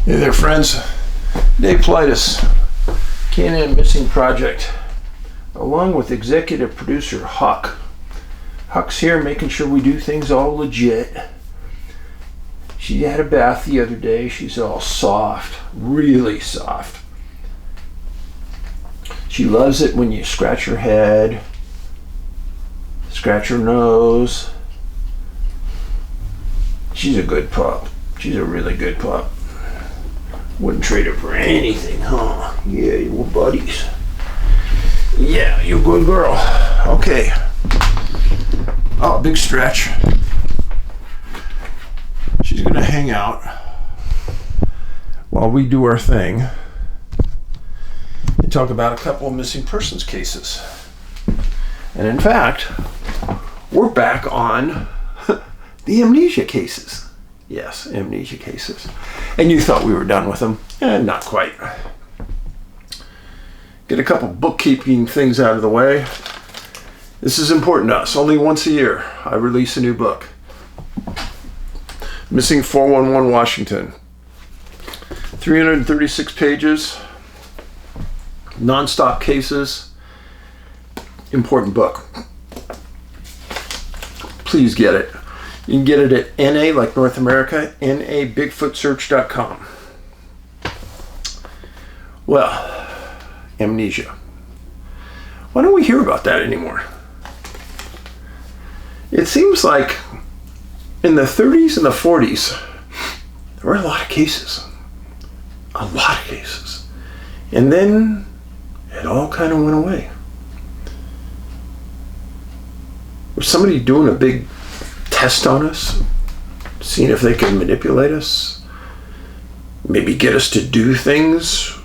Hey there, friends. Dave Paulides, CanAm Missing Project, along with executive producer Huck. Huck's here making sure we do things all legit. She had a bath the other day. She's all soft, really soft. She loves it when you scratch her head, scratch her nose. She's a good pup. She's a really good pup. Wouldn't trade her for anything, huh? Yeah, you were buddies. Yeah, you're a good girl. Okay. Oh, big stretch. She's gonna hang out while we do our thing and talk about a couple of missing persons cases. And in fact, we're back on the amnesia cases. Yes, amnesia cases. And you thought we were done with them. Not quite. Get a couple bookkeeping things out of the way. This is important to us. Only once a year I release a new book. Missing 411 Washington. 336 pages. Non-stop cases. Important book. Please get it. You can get it at NA, like North America, nabigfootsearch.com. Well, amnesia. Why don't we hear about that anymore? It seems like in the 30s and the 40s, there were a lot of cases. A lot of cases. And then it all kind of went away. Was somebody doing a big test on us, seeing if they can manipulate us, maybe get us to do things,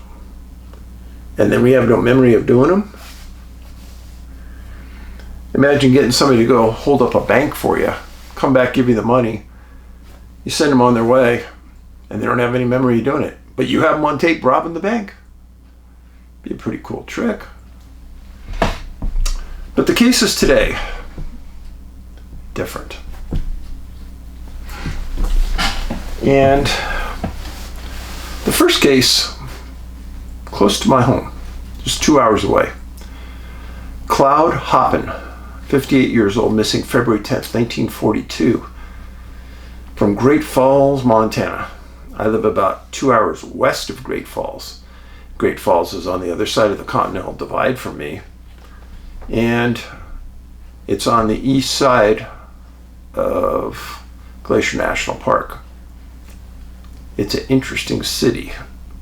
and then we have no memory of doing them? Imagine getting somebody to go hold up a bank for you, come back, give you the money, you send them on their way, and they don't have any memory of doing it, but you have them on tape robbing the bank. Be a pretty cool trick. But the cases today, different. And the first case, close to my home, just 2 hours away. Claude Hoppin, 58 years old, missing February 10th, 1942, from Great Falls, Montana. I live about 2 hours west of Great Falls. Great Falls is on the other side of the Continental Divide from me, and it's on the east side of Glacier National Park. It's an interesting city,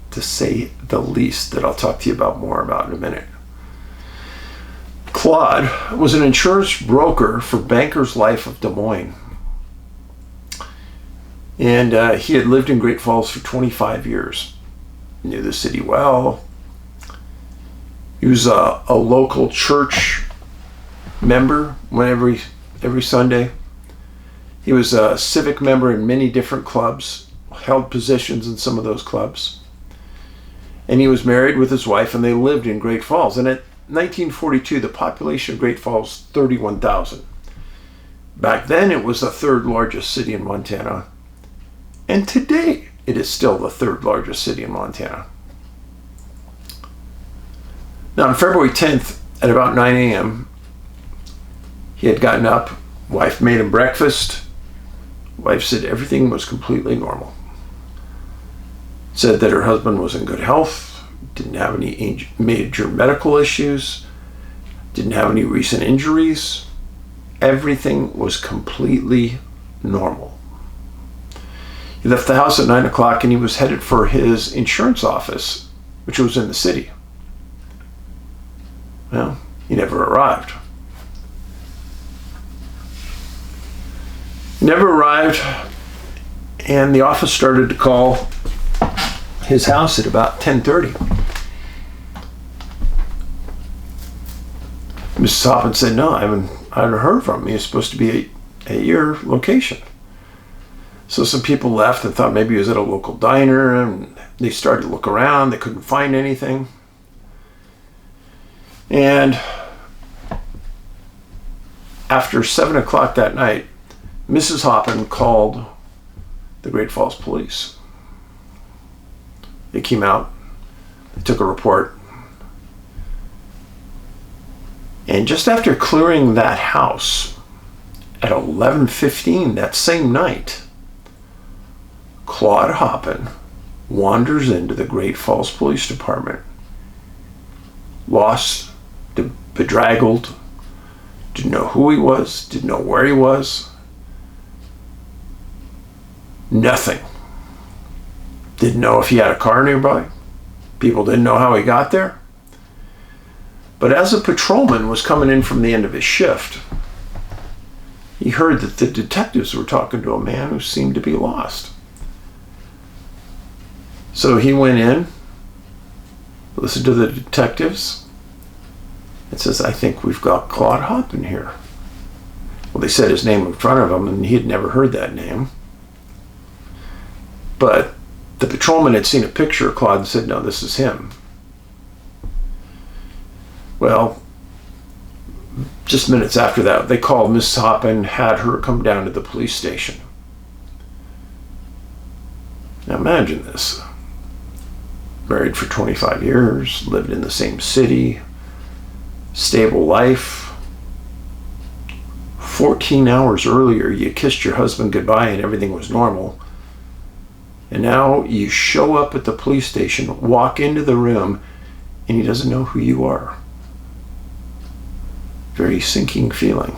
to say the least, that I'll talk to you about more about in a minute. Claude was an insurance broker for Bankers Life of Des Moines. And he had lived in Great Falls for 25 years. He knew the city well. He was a local church member every Sunday. He was a civic member in many different clubs, held positions in some of those clubs. And he was married with his wife, and they lived in Great Falls. And at 1942, the population of Great Falls, 31,000. Back then, it was the third largest city in Montana. And today, it is still the third largest city in Montana. Now, on February 10th, at about 9 a.m., he had gotten up. Wife made him breakfast. Wife said everything was completely normal. Said that her husband was in good health, didn't have any major medical issues, didn't have any recent injuries. Everything was completely normal. He left the house at 9 o'clock and he was headed for his insurance office, which was in the city. Well, he never arrived. Never arrived, and the office started to call his house at about 10:30. Mrs. Hoppen said, no, I haven't heard from him. He was supposed to be at your location. So some people left and thought maybe he was at a local diner, and they started to look around. They couldn't find anything. And after 7 o'clock that night, Mrs. Hoppen called the Great Falls police. They came out, they took a report. And just after clearing that house at 11:15 that same night, Claude Hoppen wanders into the Great Falls Police Department. Lost, bedraggled, didn't know who he was, didn't know where he was. Nothing. Didn't know if he had a car nearby. People didn't know how he got there. But as a patrolman was coming in from the end of his shift, he heard that the detectives were talking to a man who seemed to be lost. So he went in, listened to the detectives, and says, "I think we've got Claude Hoppen here." Well, they said his name in front of him, and he had never heard that name. But the patrolman had seen a picture of Claude and said, "No, this is him." Well, just minutes after that, they called Mrs. Hoppen, had her come down to the police station. Now imagine this. Married for 25 years, lived in the same city, stable life. 14 hours earlier, you kissed your husband goodbye and everything was normal. And now you show up at the police station, walk into the room, and he doesn't know who you are. Very sinking feeling.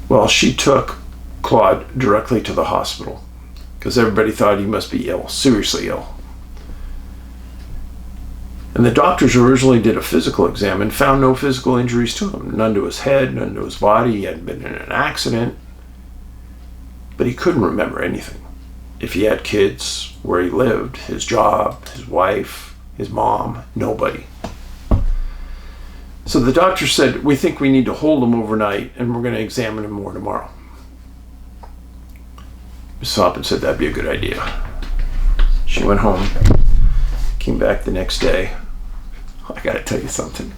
Well, she took Claude directly to the hospital because everybody thought he must be ill, seriously ill. And the doctors originally did a physical exam and found no physical injuries to him. None to his head, none to his body. He hadn't been in an accident. But he couldn't remember anything. If he had kids, where he lived, his job, his wife, his mom, nobody. So the doctor said, "We think we need to hold him overnight and we're going to examine him more tomorrow." Mrs. Hoppen said that'd be a good idea. She went home, came back the next day. I got to tell you something.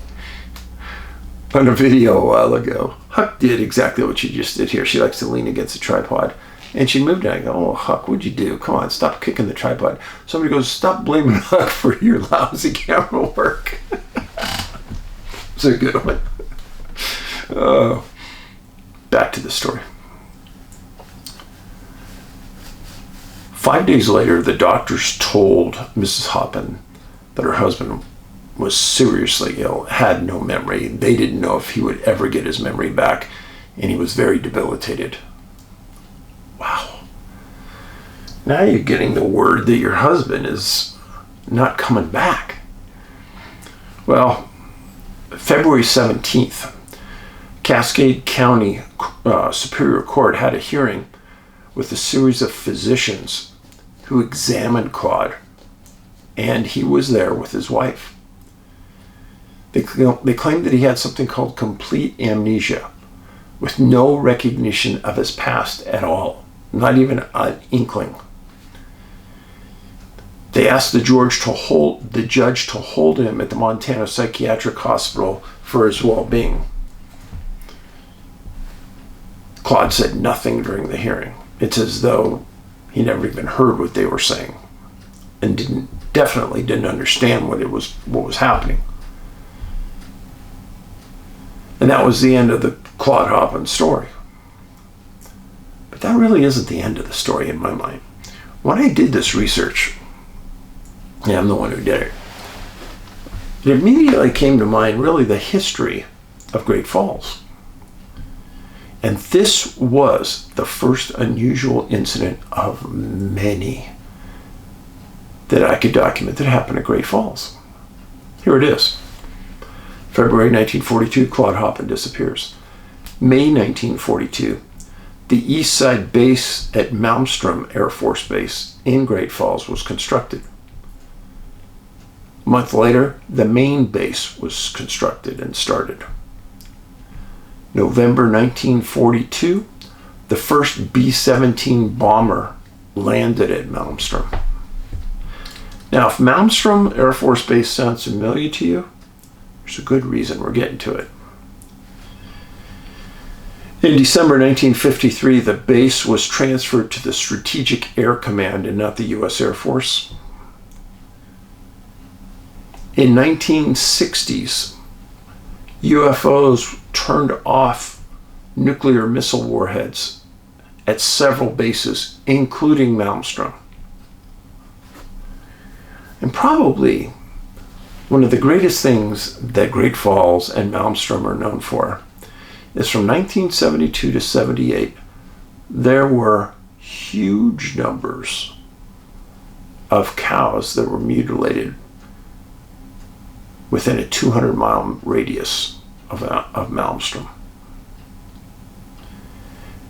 On a video a while ago, Huck did exactly what she just did here. She likes to lean against the tripod. And she moved it. I go, "Oh, Huck, what'd you do? Come on, stop kicking the tripod." Somebody goes, "Stop blaming Huck for your lousy camera work." It's a good one. Back to the story. 5 days later, the doctors told Mrs. Hoppen that her husband was seriously ill, had no memory. They didn't know if he would ever get his memory back, and he was very debilitated. Wow. Now you're getting the word that your husband is not coming back. Well, February 17th, Cascade County Superior Court had a hearing with a series of physicians who examined Claude, and he was there with his wife. They claimed that he had something called complete amnesia, with no recognition of his past at all, not even an inkling. They asked the judge to hold him at the Montana Psychiatric Hospital for his well-being. Claude said nothing during the hearing. It's as though he never even heard what they were saying, and definitely didn't understand what was happening. And that was the end of the Claude Hoppen story. But that really isn't the end of the story in my mind. When I did this research, yeah, I'm the one who did it, it immediately came to mind really the history of Great Falls. And this was the first unusual incident of many that I could document that happened at Great Falls. Here it is. February 1942, Claude Hoppen disappears. May 1942, the East Side base at Malmstrom Air Force Base in Great Falls was constructed. A month later, the main base was constructed and started. November 1942, the first B-17 bomber landed at Malmstrom. Now, if Malmstrom Air Force Base sounds familiar to you, there's a good reason we're getting to it. In December 1953, the base was transferred to the Strategic Air Command and not the U.S. Air Force. In 1960s, UFOs turned off nuclear missile warheads at several bases, including Malmstrom. And probably one of the greatest things that Great Falls and Malmstrom are known for is from 1972 to 78, there were huge numbers of cows that were mutilated within a 200-mile radius of Malmstrom.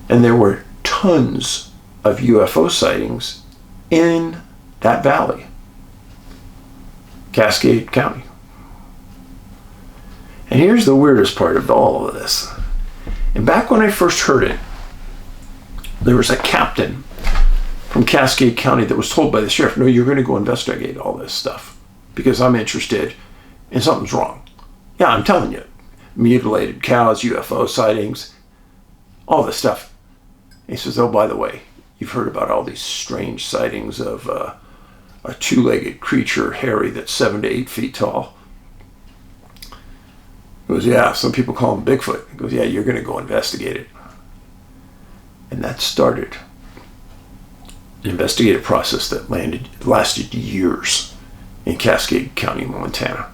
And there were tons of UFO sightings in that valley, Cascade County. And here's the weirdest part of all of this. And back when I first heard it, there was a captain from Cascade County that was told by the sheriff, no, you're going to go investigate all this stuff because I'm interested and something's wrong. Yeah, I'm telling you, mutilated cows, UFO sightings, all this stuff. And he says, oh, by the way, you've heard about all these strange sightings of a two-legged creature, hairy, that's 7 to 8 feet tall. He goes, yeah, some people call him Bigfoot. He goes, yeah, you're going to go investigate it. And that started an investigative process that lasted years in Cascade County, Montana.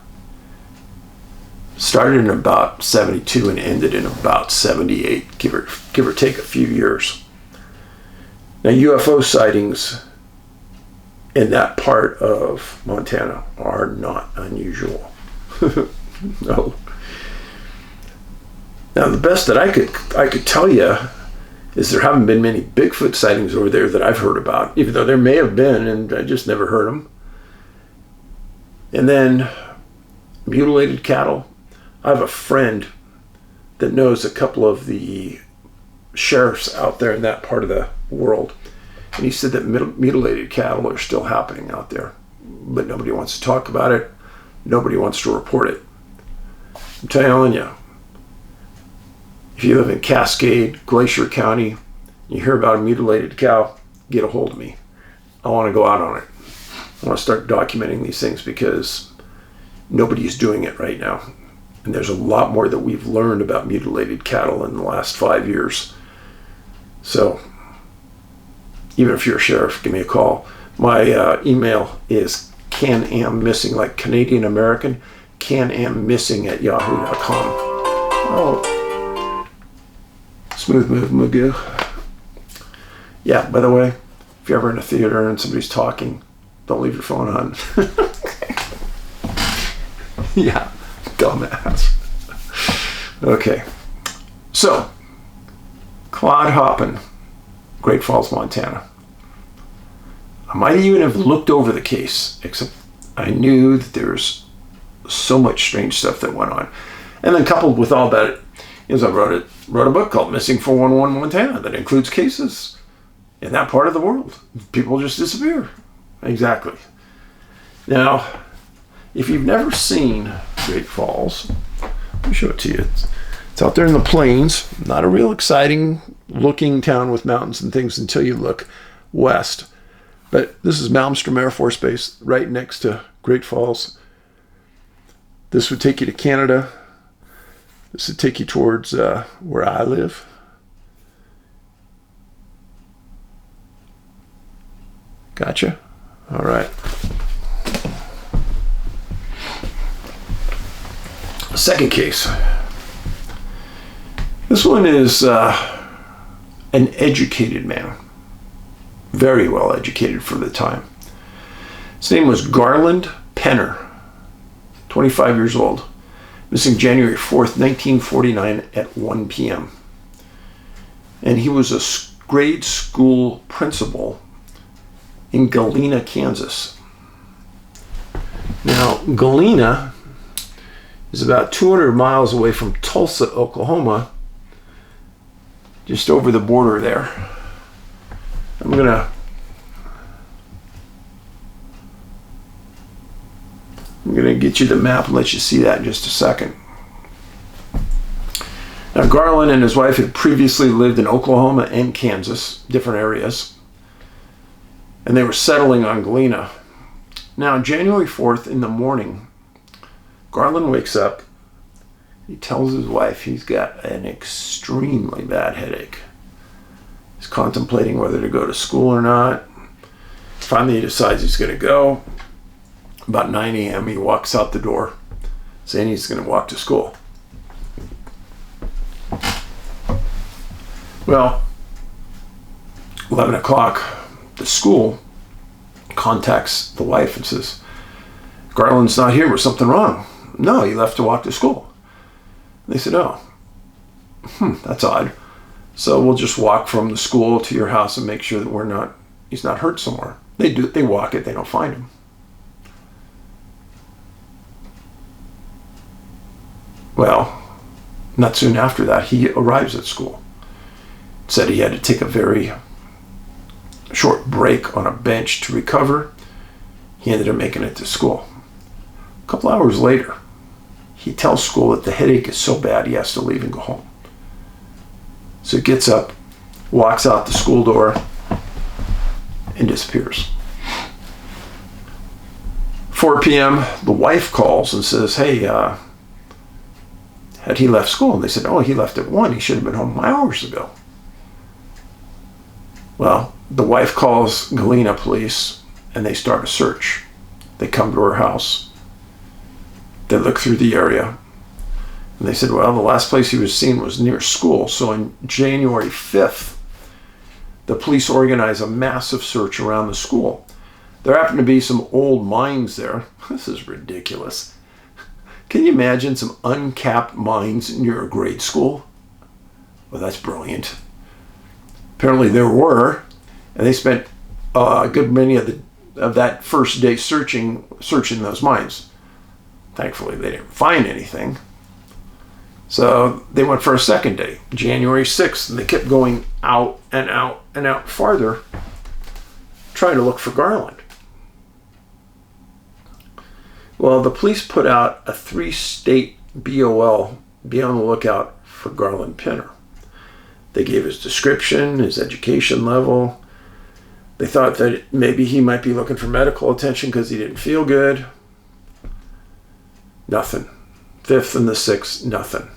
Started in about 72 and ended in about 78, give or take a few years. Now, UFO sightings in that part of Montana are not unusual. No. Now, the best that I could tell you is there haven't been many Bigfoot sightings over there that I've heard about, even though there may have been, and I just never heard them. And then mutilated cattle. I have a friend that knows a couple of the sheriffs out there in that part of the world, and he said that mutilated cattle are still happening out there, but nobody wants to talk about it. Nobody wants to report it. I'm telling you, if you live in Cascade, Glacier County, you hear about a mutilated cow, get a hold of me. I want to go out on it. I want to start documenting these things because nobody's doing it right now. And there's a lot more that we've learned about mutilated cattle in the last 5 years. So, even if you're a sheriff, give me a call. My email is CanAm Missing, like Canadian American, CanAmMissing@yahoo.com. Oh, smooth move, Mugu. Yeah, by the way, if you're ever in a theater and somebody's talking, don't leave your phone on. Yeah, dumbass. Okay, so Claude Hoppin, Great Falls, Montana. I might even have looked over the case, except I knew that there's so much strange stuff that went on. And then coupled with all that is I wrote a book called Missing 411 Montana that includes cases in that part of the world. People just disappear. Exactly. Now, if you've never seen Great Falls, let me show it to you. It's out there in the plains. Not a real exciting looking town with mountains and things until you look west. But this is Malmstrom Air Force Base right next to Great Falls. This would take you to Canada. This would take you towards where I live. Gotcha. All right. Second case. This one is an educated man. Very well educated for the time. His name was Garland Penner, 25 years old. Missing January 4th, 1949 at 1 p.m. And he was a grade school principal in Galena, Kansas. Now, Galena is about 200 miles away from Tulsa, Oklahoma, just over the border there. I'm gonna get you the map and let you see that in just a second. Now, Now, Garland and his wife had previously lived in Oklahoma and Kansas, different areas, and they were settling on Galena. Now, January 4th in the morning, Garland wakes up. He tells his wife he's got an extremely bad headache. He's contemplating whether to go to school or not. Finally, he decides he's going to go. About 9 a.m., he walks out the door saying he's going to walk to school. Well, 11 o'clock, the school contacts the wife and says, Garland's not here, was something wrong? No, he left to walk to school. They said, oh, that's odd. So we'll just walk from the school to your house and make sure that he's not hurt somewhere. They walk it, they don't find him. Well, not soon after that, he arrives at school. Said he had to take a very short break on a bench to recover. He ended up making it to school. A couple hours later, he tells school that the headache is so bad he has to leave and go home. So he gets up, walks out the school door, and disappears. 4 p.m., the wife calls and says, hey, had he left school? And they said, oh, he left at 1. He should have been home hours ago. Well, the wife calls Galena police, and they start a search. They come to her house. They look through the area. And they said, well, the last place he was seen was near school. So on January 5th, the police organize a massive search around the school. There happen to be some old mines there. This is ridiculous. Can you imagine some uncapped mines near a grade school? Well, that's brilliant. Apparently there were, and they spent a good many of that first day searching those mines. Thankfully, they didn't find anything. So they went for a second day, January 6th, and they kept going out and out and out farther, trying to look for Garland. Well, the police put out a 3-state BOL, be on the lookout for Garland Penner. They gave his description, his education level. They thought that maybe he might be looking for medical attention because he didn't feel good. Nothing. 5th and the 6th, nothing.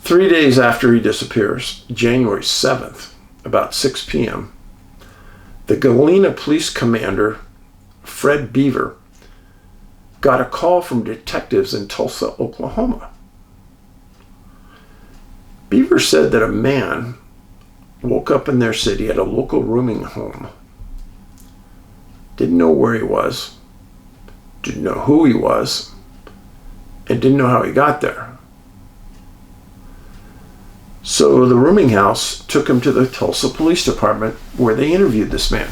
3 days after he disappears, January 7th, about 6 p.m., the Galena police commander, Fred Beaver, got a call from detectives in Tulsa, Oklahoma. Beaver said that a man woke up in their city at a local rooming home. Didn't know where he was, didn't know who he was, and didn't know how he got there. So the rooming house took him to the Tulsa Police Department where they interviewed this man.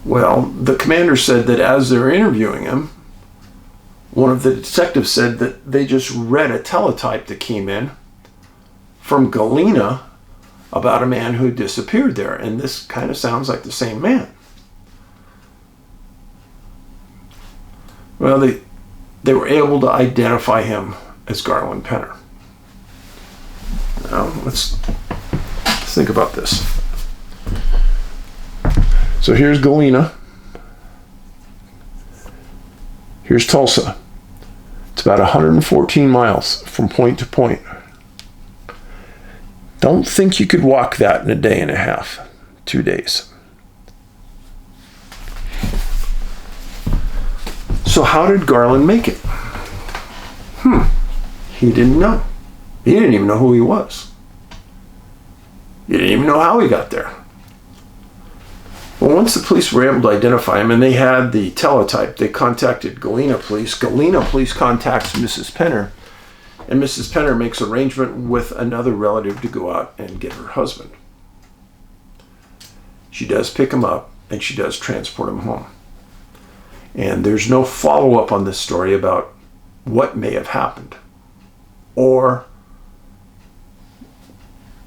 Well, the commander said that as they're interviewing him, one of the detectives said that they just read a teletype that came in from Galena about a man who disappeared there. And this kind of sounds like the same man. Well, they were able to identify him as Garland Penner. Now, let's think about this. So here's Galena. Here's Tulsa. It's about 114 miles from point to point. Don't think you could walk that in a day and a half, 2 days. So how did Garland make it? He didn't know. He didn't even know who he was. He didn't even know how he got there. Well, once the police were able to identify him and they had the teletype, they contacted Galena police. Galena police contacts Mrs. Penner, and Mrs. Penner makes arrangement with another relative to go out and get her husband. She does pick him up and she does transport him home. And there's no follow-up on this story about what may have happened or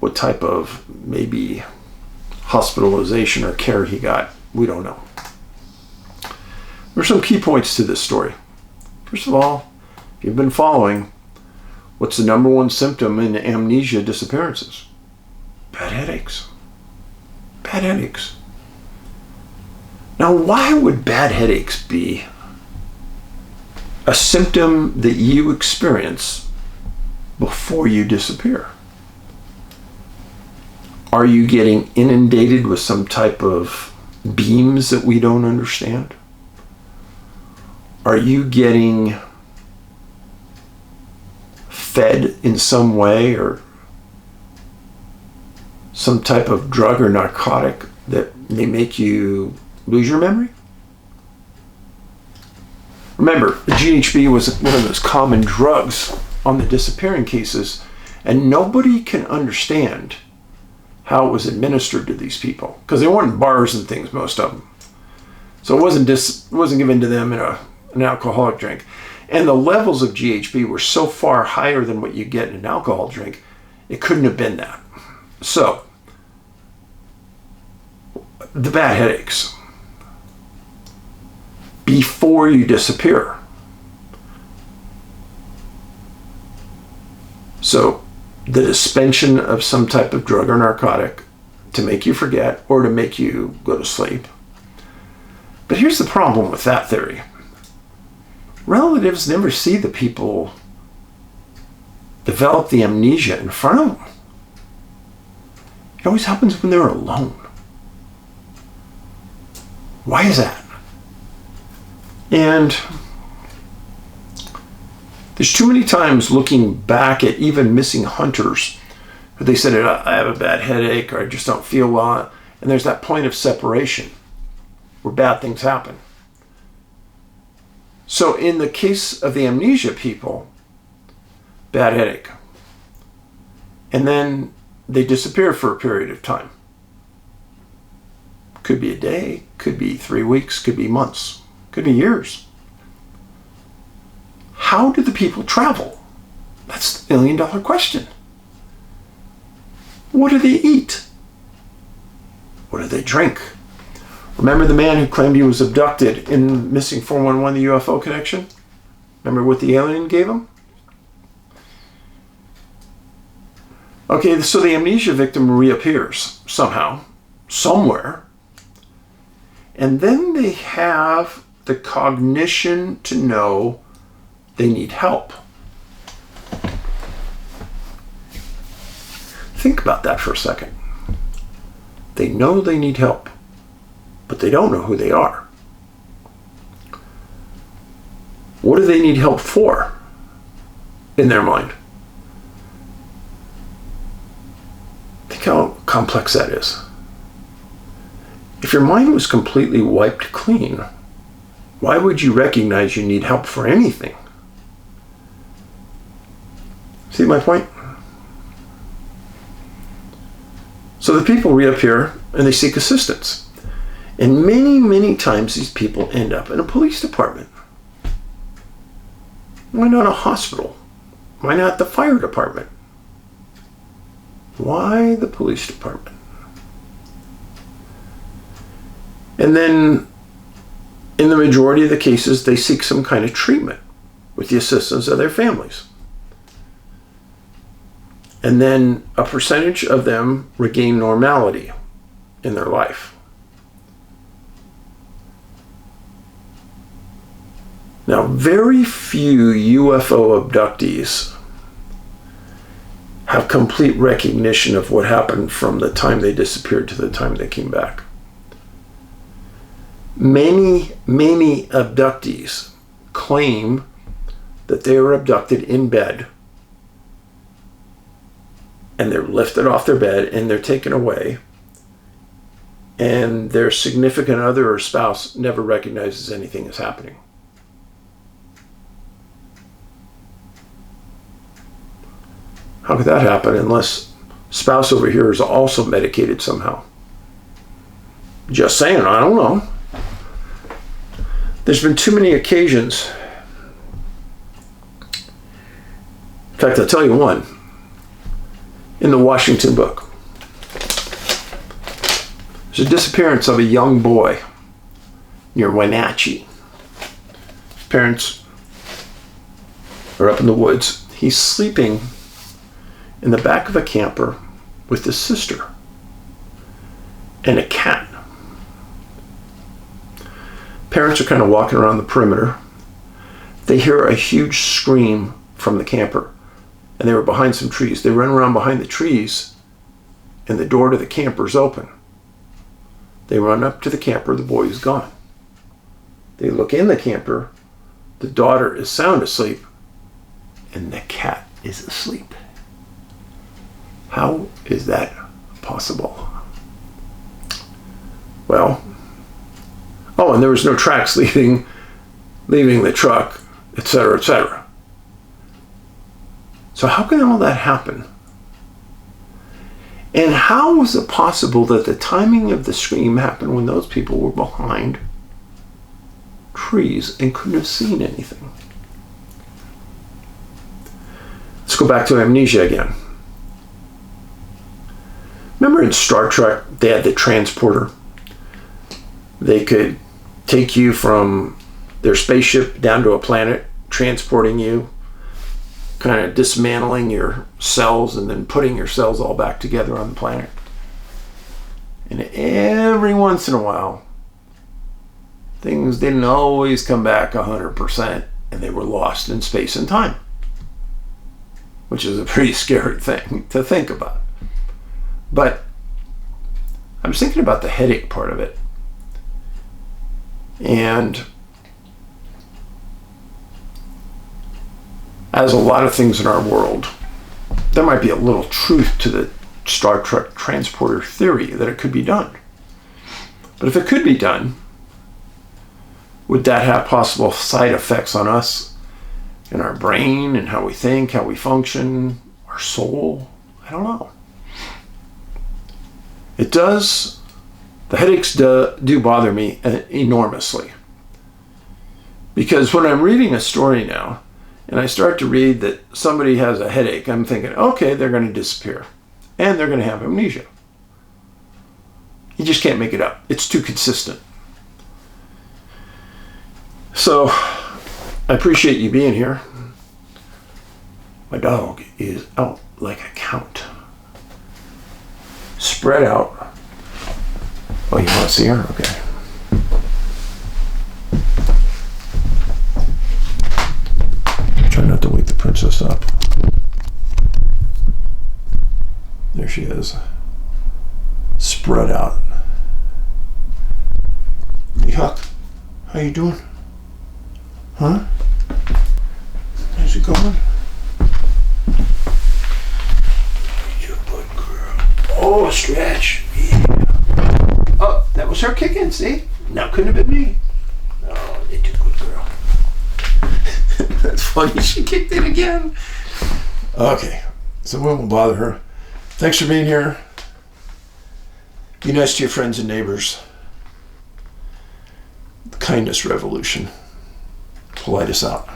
what type of maybe hospitalization or care he got. We don't know. There's some key points to this story. First of all, if you've been following, what's the number one symptom in amnesia disappearances? Bad headaches. Bad headaches. Now, why would bad headaches be a symptom that you experience before you disappear? Are you getting inundated with some type of beams that we don't understand? Are you getting fed in some way, or some type of drug or narcotic that may make you lose your memory? Remember, the GHB was one of those common drugs on the disappearing cases, and nobody can understand how it was administered to these people, because they weren't in bars and things, most of them. So it wasn't given to them in an alcoholic drink. And the levels of GHB were so far higher than what you get in an alcohol drink, it couldn't have been that. So, the bad headaches before you disappear. So, the dispensation of some type of drug or narcotic to make you forget or to make you go to sleep. But here's the problem with that theory. Relatives never see the people develop the amnesia in front of them. It always happens when they're alone. Why is that? And there's too many times looking back at even missing hunters who they said, I have a bad headache, or I just don't feel well. And there's that point of separation where bad things happen. So in the case of the amnesia people, bad headache. And then they disappear for a period of time. Could be a day, could be 3 weeks, could be months, could be years. How do the people travel? That's the million-dollar question. What do they eat? What do they drink? Remember the man who claimed he was abducted in Missing 411, the UFO connection? Remember what the alien gave him? Okay, so the amnesia victim reappears somehow, somewhere, and then they have the cognition to know they need help. Think about that for a second. They know they need help, but they don't know who they are. What do they need help for in their mind? Think how complex that is. If your mind was completely wiped clean, why would you recognize you need help for anything? See my point? So the people reappear and they seek assistance. And many, many times these people end up in a police department. Why not a hospital? Why not the fire department? Why the police department? And then, in the majority of the cases, they seek some kind of treatment with the assistance of their families. And then a percentage of them regain normality in their life. Now, very few UFO abductees have complete recognition of what happened from the time they disappeared to the time they came back. Many, many abductees claim that they were abducted in bed, and they're lifted off their bed and they're taken away, and their significant other or spouse never recognizes anything is happening. How could that happen unless spouse over here is also medicated somehow? Just saying, I don't know. There's been too many occasions. In fact, I'll tell you one. In the Washington book, there's a disappearance of a young boy near Wenatchee. His parents or up in the woods. He's sleeping in the back of a camper with his sister and a cat. Parents are kind of walking around the perimeter. They hear a huge scream from the camper, and they were behind some trees. They run around behind the trees, and the door to the camper is open. They run up to the camper. The boy is gone. They look in the camper. The daughter is sound asleep, and the cat is asleep. How is that possible? Well, oh, and there was no tracks leaving the truck, etc., etc. So how can all that happen? And how was it possible that the timing of the scream happened when those people were behind trees and couldn't have seen anything? Let's go back to Amnesia again. Remember in Star Trek, they had the transporter? They could take you from their spaceship down to a planet, transporting you, kind of dismantling your cells and then putting your cells all back together on the planet. And every once in a while, things didn't always come back 100%, and they were lost in space and time, which is a pretty scary thing to think about. But I was thinking about the headache part of it. And as a lot of things in our world, there might be a little truth to the Star Trek transporter theory that it could be done. But if it could be done, would that have possible side effects on us and our brain and how we think, how we function, our soul? I don't know. It does. The headaches do bother me enormously. Because when I'm reading a story now, and I start to read that somebody has a headache, I'm thinking, okay, they're going to disappear. And they're going to have amnesia. You just can't make it up. It's too consistent. So, I appreciate you being here. My dog is out like a count. Spread out. Oh, you want to see her? Okay. Try not to wake the princess up. There she is. Spread out. Hey, Huck. How you doing? Huh? How's it going? You're a good girl. Oh, stretch. Yeah. Oh, that was her kicking, see? Now couldn't have been me. Oh, you're too good girl. That's funny, she kicked it again. Okay, so we won't bother her. Thanks for being here. Be nice to your friends and neighbors. The kindness revolution. Paulides out.